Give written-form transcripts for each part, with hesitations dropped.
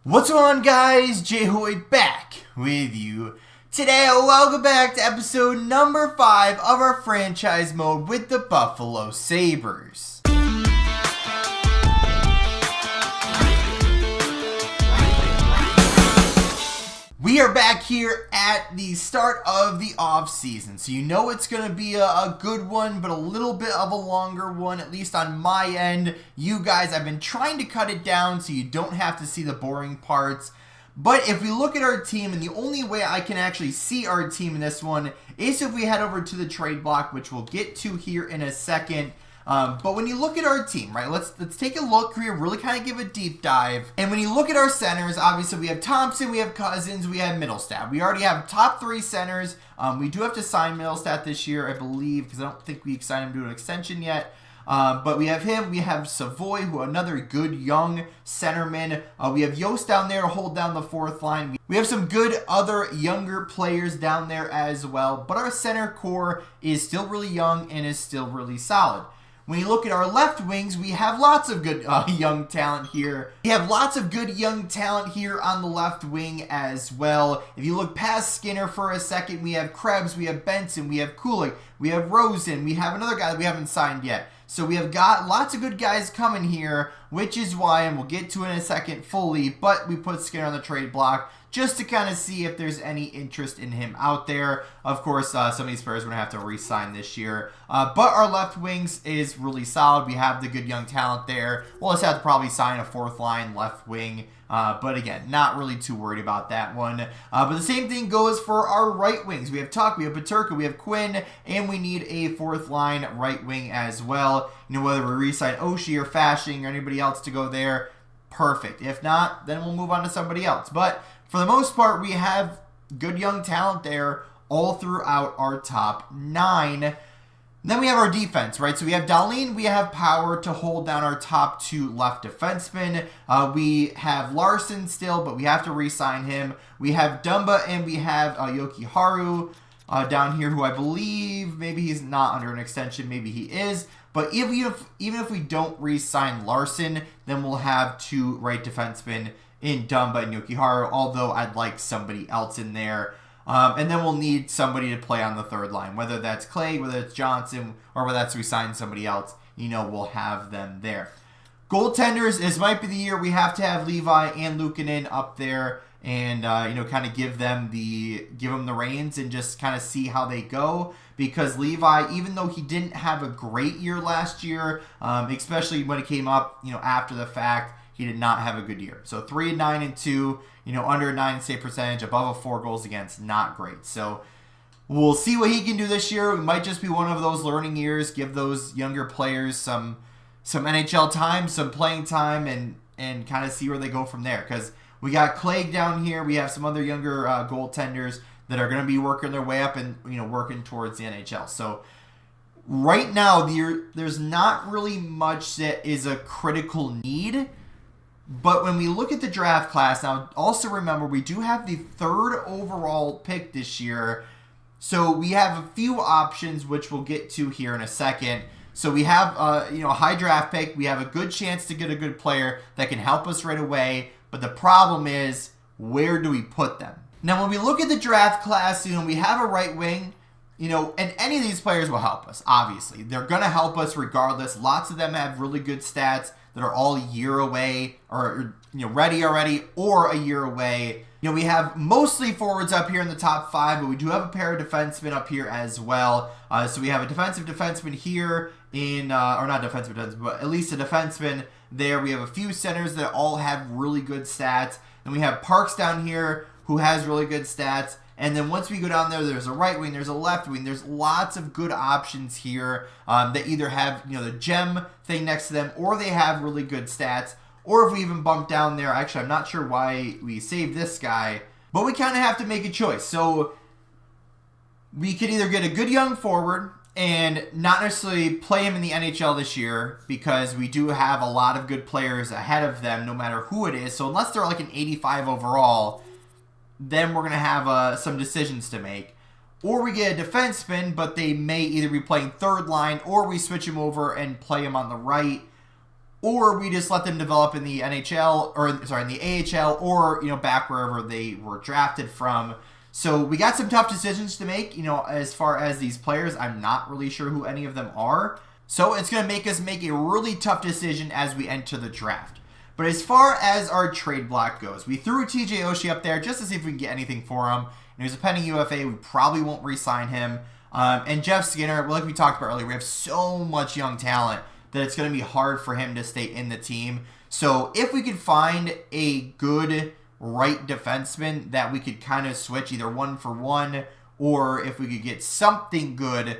What's going on, guys? J-Hoy back with you. Today, welcome back to episode number 5 of our franchise mode with the Buffalo Sabres. We are back here at the start of the off-season, so you know it's going to be a good one, but a little bit of a longer one, at least on my end. You guys, I've been trying to cut it down so you don't have to see the boring parts. But if we look at our team, and the only way I can actually see our team in this one is if we head over to the trade block, which we'll get to here in a second. But when you look at our team, right, let's take a look here, really kind of give a deep dive. And when you look at our centers, obviously we have Thompson, we have Cousins, we have Middlestat. We already have top 3 centers. We do have to sign Middlestat this year, I believe, because I don't think we signed him to an extension yet. But we have him, we have Savoy, who another good young centerman. We have Yost down there to hold down the 4th line. We have some good other younger players down there as well. But our center core is still really young and is still really solid. When you look at our left wings, we have lots of good young talent here. We have lots of good young talent here on the left wing as well. If you look past Skinner for a second, we have Krebs, we have Benson, we have Kulik, we have Rosen, we have another guy that we haven't signed yet. So we have got lots of good guys coming here, which is why, and we'll get to it in a second fully, but we put Skinner on the trade block just to kind of see if there's any interest in him out there. Of course, some of these players we're going to have to re-sign this year. But our left wings is really solid. We have the good young talent there. We'll just have to probably sign a 4th line left wing. But again, not really too worried about that one. But the same thing goes for our right wings. We have Tuck, we have Peterka, we have Quinn, and we need a 4th line right wing as well. You know, whether we re-sign Oshie or Fashing or anybody else to go there, perfect. If not, then we'll move on to somebody else. But for the most part, we have good young talent there all throughout our top 9. Then we have our defense, right? So we have Dahlin, we have Power to hold down our top 2 left defensemen. We have Larson still, but we have to re-sign him. We have Dumba and we have Yokiharu down here, who I believe maybe he's not under an extension, maybe he is. But even if we don't re-sign Larson, then we'll have 2 right defensemen in Dumba and Yokiharu, although I'd like somebody else in there. And then we'll need somebody to play on the 3rd line, whether that's Clay, whether it's Johnson, or whether that's we sign somebody else. You know, we'll have them there. Goaltenders, this might be the year we have to have Levi and Luukkonen up there and, you know, kind of give them the reins and just kind of see how they go. Because Levi, even though he didn't have a great year last year, especially when it came up, you know, after the fact, he did not have a good year. So 3-9-2, you know, under a 9 save percentage, above a 4 goals against, not great. So we'll see what he can do this year. It might just be one of those learning years, give those younger players some NHL time, some playing time, and kind of see where they go from there. Because we got Clegg down here. We have some other younger goaltenders that are going to be working their way up and, you know, working towards the NHL. So right now, there's not really much that is a critical need. But when we look at the draft class, now also remember we do have the 3rd overall pick this year. So we have a few options, which we'll get to here in a second. So we have you know, a high draft pick. We have a good chance to get a good player that can help us right away. But the problem is, where do we put them? Now, when we look at the draft class, you know, we have a right wing. You know, and any of these players will help us, obviously. They're going to help us regardless. Lots of them have really good stats that are all a year away or, you know, ready already or a year away. You know, we have mostly forwards up here in the top 5, but we do have a pair of defensemen up here as well. So we have a defensive defenseman here in, or not defensive defenseman, but at least a defenseman there. We have a few centers that all have really good stats. And we have Parks down here who has really good stats. And then once we go down there, there's a right wing, there's a left wing. There's lots of good options here that either have, you know, the gem thing next to them, or they have really good stats. Or if we even bump down there, actually, I'm not sure why we saved this guy, but we kind of have to make a choice. So we could either get a good young forward and not necessarily play him in the NHL this year, because we do have a lot of good players ahead of them, no matter who it is. So unless they're like an 85 overall, then we're going to have some decisions to make. Or we get a defenseman, but they may either be playing 3rd line, or we switch him over and play him on the right. or we just let them develop in the NHL, or sorry, in the AHL, or, back wherever they were drafted from. So we got some tough decisions to make, as far as these players. I'm not really sure who any of them are. So it's going to make us make a really tough decision as we enter the draft. But as far as our trade block goes, we threw TJ Oshie up there just to see if we can get anything for him. And he's a pending UFA. We probably won't re-sign him. And Jeff Skinner, like we talked about earlier, we have so much young talent that it's going to be hard for him to stay in the team. So if we could find a good right defenseman that we could kind of switch either 1-for-1, or if we could get something good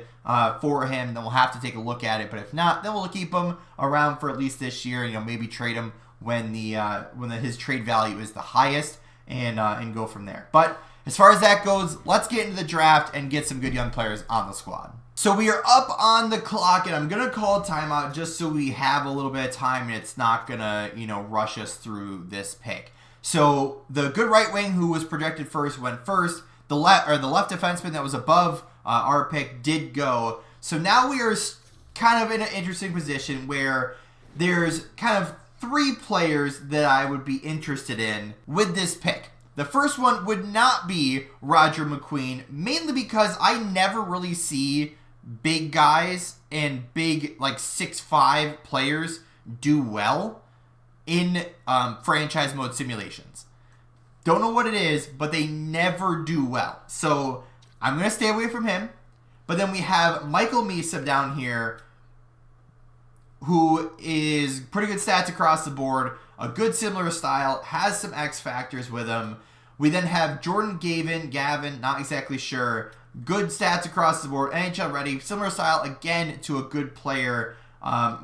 for him, then we'll have to take a look at it. But if not, then we'll keep him around for at least this year. Maybe trade him when his trade value is the highest, and go from there. But as far as that goes, let's get into the draft and get some good young players on the squad. So we are up on the clock, and I'm going to call a timeout just so we have a little bit of time and it's not going to, rush us through this pick. So the good right wing who was projected first went first. The left defenseman that was above our pick did go. So now we are kind of in an interesting position where there's kind of 3 players that I would be interested in with this pick. The first one would not be Roger McQueen, mainly because I never really see big guys and big, like 6'5" players do well in franchise mode simulations. Don't know what it is, but they never do well. So I'm going to stay away from him. But then we have Michael Misa down here, who is pretty good stats across the board, a good similar style, has some X factors with him. We then have Jordan Gavin, not exactly sure. Good stats across the board, NHL ready, similar style, again, to a good player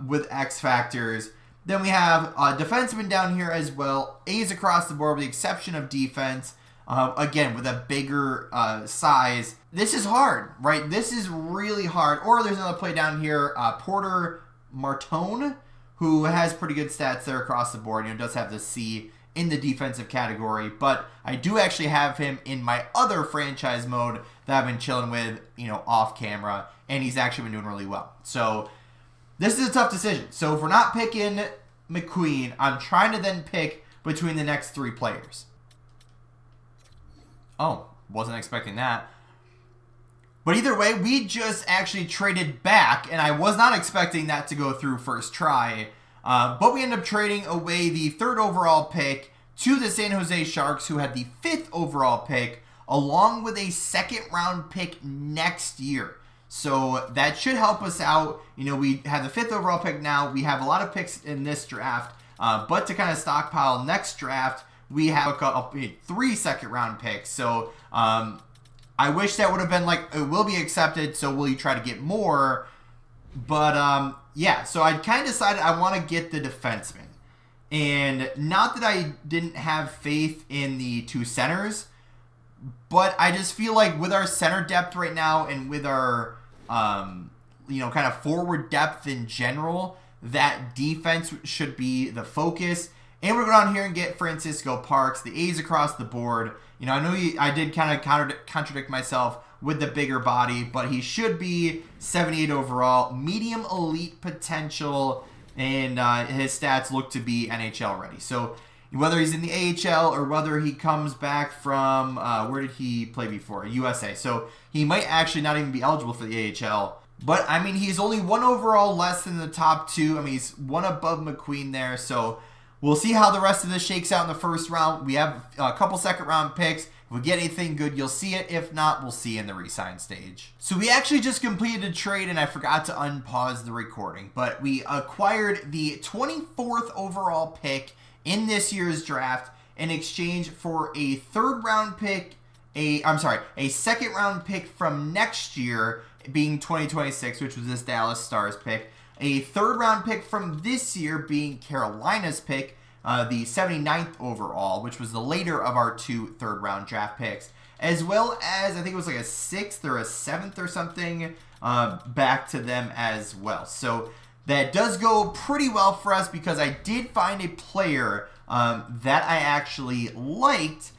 with X factors. Then we have a defenseman down here as well. A's across the board with the exception of defense. Again, with a bigger size. This is hard, right? This is really hard. Or there's another play down here, Porter Martone, who has pretty good stats there across the board. Does have the C in the defensive category. But I do actually have him in my other franchise mode that I've been chilling with, off camera. And he's actually been doing really well. So this is a tough decision. So if we're not picking McQueen, I'm trying to then pick between the next 3 players. Oh, wasn't expecting that. But either way, we just actually traded back, and I was not expecting that to go through first try. But we ended up trading away the 3rd overall pick to the San Jose Sharks, who had the 5th overall pick, along with a 2nd round pick next year. So that should help us out. We have the 5th overall pick now. We have a lot of picks in this draft. But to kind of stockpile next draft, we have 3 2nd round picks. So I wish that would have been like, it will be accepted, so will you try to get more? But yeah, so I kind of decided I want to get the defenseman. And not that I didn't have faith in the 2 centers, but I just feel like with our center depth right now and with our, kind of forward depth in general, that defense should be the focus. And we're going down here and get Francisco Parks, the A's across the board. I know I did kind of contradict myself with the bigger body, but he should be 78 overall, medium elite potential, and his stats look to be NHL ready. So whether he's in the AHL or whether he comes back from, where did he play before? USA. So he might actually not even be eligible for the AHL. But, he's only 1 overall less than the top 2. He's 1 above McQueen there. So we'll see how the rest of this shakes out in the first round. We have a couple 2nd round picks. If we get anything good, you'll see it. If not, we'll see in the re-sign stage. So we actually just completed a trade, and I forgot to unpause the recording. But we acquired the 24th overall pick in this year's draft in exchange for a 3rd round pick, a 2nd round pick from next year, being 2026, which was this Dallas Stars pick, a 3rd round pick from this year being Carolina's pick, the 79th overall, which was the later of our 2 3rd round draft picks, as well as I think it was like a 6th or a 7th or something back to them as well. So that does go pretty well for us because I did find a player that I actually liked,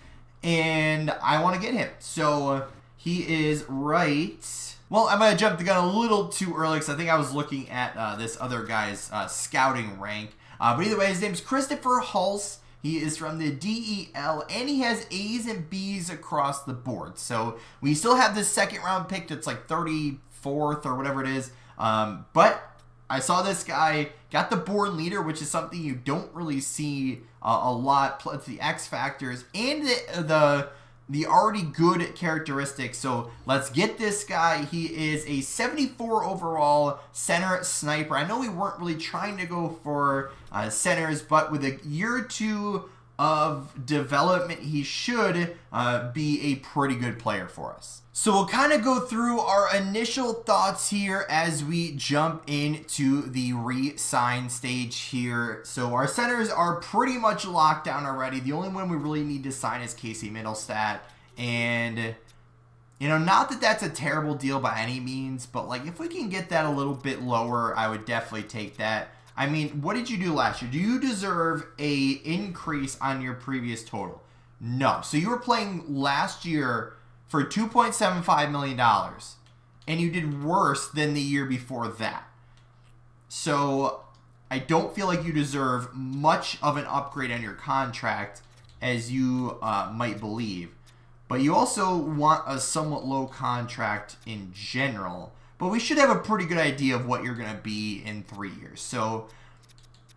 and I want to get him. So he is right. Well, I'm going to jump the gun a little too early because I think I was looking at this other guy's scouting rank. But either way, his name's Christopher Hulse. He is from the DEL, and he has A's and B's across the board. So we still have this second round pick that's like 34th or whatever it is. But I saw this guy got the board leader, which is something you don't really see a lot. Plus the X factors and the already good characteristics. So let's get this guy. He is a 74 overall center sniper. I know we weren't really trying to go for centers, but with a year or two of development, he should be a pretty good player for us. So we'll kind of go through our initial thoughts here as we jump into the re-sign stage here. So our centers are pretty much locked down already. The only one we really need to sign is Casey Middlestat. And, you know, not that that's a terrible deal by any means, but like if we can get that a little bit lower, I would definitely take that. I mean, what did you do last year? Do you deserve a increase on your previous total? No. So you were playing last year for $2.75 million, and you did worse than the year before that. So I don't feel like you deserve much of an upgrade on your contract as you might believe. But you also want a somewhat low contract in general. But we should have a pretty good idea of what you're going to be in 3 years. So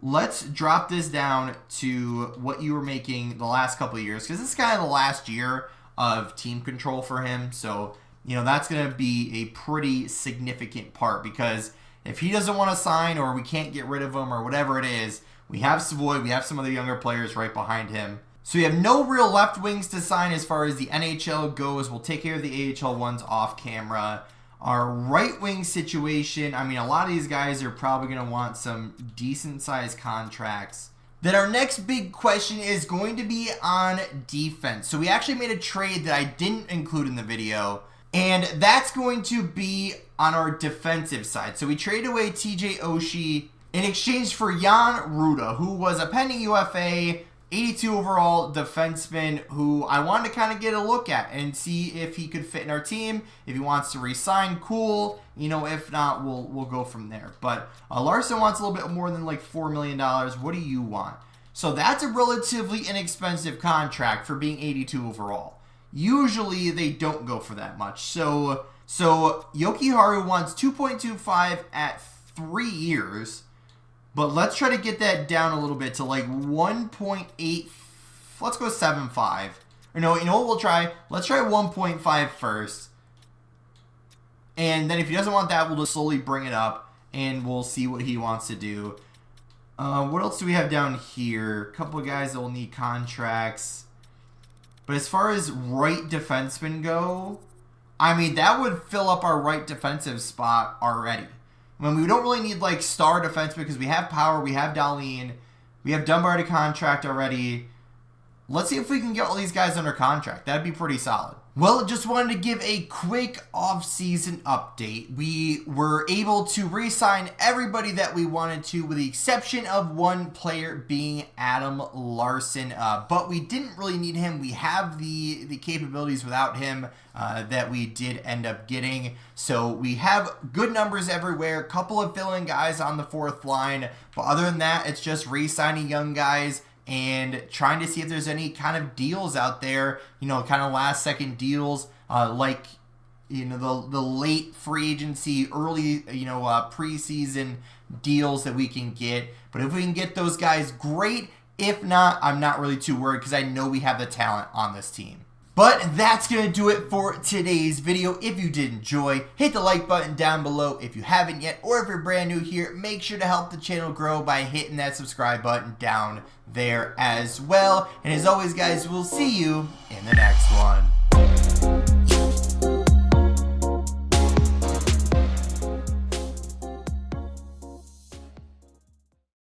let's drop this down to what you were making the last couple of years, because this is kind of the last year of team control for him. So, you know, that's going to be a pretty significant part, because if he doesn't want to sign or we can't get rid of him or whatever it is, we have Savoy, we have some other younger players right behind him. So we have no real left wings to sign as far as the NHL goes. We'll take care of the AHL ones off camera. Our right wing situation, I mean, a lot of these guys are probably going to want some decent sized contracts. Then our next big question is going to be on defense. So we actually made a trade that I didn't include in the video, and that's going to be on our defensive side. So we traded away TJ Oshie in exchange for Jan Ruda, who was a pending UFA, 82 overall defenseman, who I wanted to kind of get a look at and see if he could fit in our team. If he wants to re-sign, cool. You know, if not, we'll go from there. But Larson wants a little bit more than like $4 million. What do you want? So that's a relatively inexpensive contract for being 82 overall. Usually they don't go for that much. So Yokiharu wants 2.25 at 3 years. But let's try to get that down a little bit to like 1.8. Let's go 7.5. Or no, you know what we'll try? Let's try 1.5 first. And then if he doesn't want that, we'll just slowly bring it up. And we'll see what he wants to do. What else do we have down here? A couple of guys that will need contracts. But as far as right defensemen go, I mean, that would fill up our right defensive spot already. When we don't really need like star defensemen because we have Power, we have Darlene, we have Dunbar to contract already. Let's see if we can get all these guys under contract. That'd be pretty solid. Well, just wanted to give a quick off-season update. We were able to re-sign everybody that we wanted to, with the exception of one player being Adam Larson. But we didn't really need him. We have the capabilities without him that we did end up getting. So we have good numbers everywhere. A couple of fill-in guys on the fourth line. But other than that, it's just re-signing young guys and trying to see if there's any kind of deals out there, you know, kind of last second deals, like, you know, the late free agency, early, you know, preseason deals that we can get. But if we can get those guys, great. If not, I'm not really too worried because I know we have the talent on this team. But that's going to do it for today's video. If you did enjoy, hit the like button down below if you haven't yet, or if you're brand new here, make sure to help the channel grow by hitting that subscribe button down there as well. And as always, guys, we'll see you in the next one.